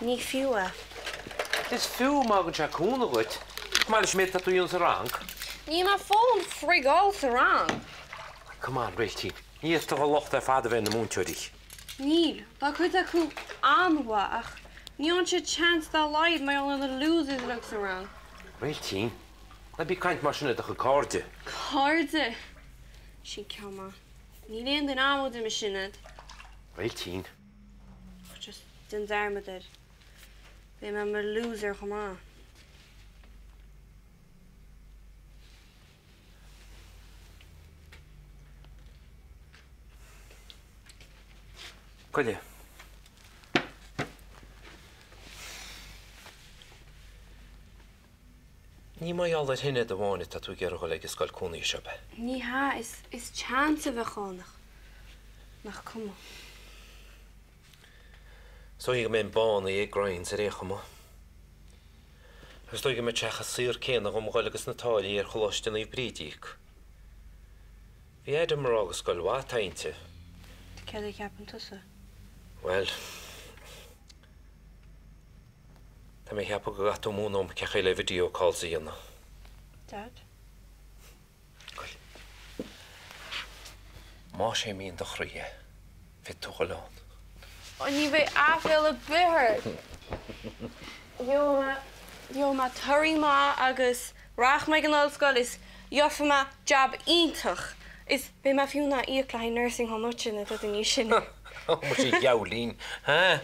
Ní fiúa. Is fiú mágan se cúna goit. Máil is méid tú sa rang. Ní má fón frigáil sa rang. Come on, réiltí. Ní is tá locht ar fada bheith na múnteirich. Níl, ba chuid acu anha ach ní an se chance dá leid mai an na losers le sa rang. Réiltí. Na bí caint mar sinna a chu cáde. Cáde? Sí ceama. Ní léon den ámod me sinnad. Réiltí. Just den darmadid. Bé me mar loser chumá. Coile. Ní mai all hinne do bháinna tá tú gear go le sscoil cúnaí sebe. Ní ha is chance a bheith chánach. Nach cuma. So ag mén bán ag grain sa récha mo. Gus dóige me techa sír céna go mhail agus natálaí ar choláiste í brídíic. Bhí éidir mar agus scoil bhá tainte. Cead ag ceapan tusa? Well, tá mé cheappa go gatú múnóm cecha le video call sa dhéanana. Dad? Coil. Má sé míon do chruie. Fit tú go lán. O ní bheith áfil a bithir. Jo ma tuirí má agus rach me an ollscoil is jofa ma job ítach. Is be ma fiú na íoc le nursing home mutin a dod in ní sinne. Moet je jou lien, hè?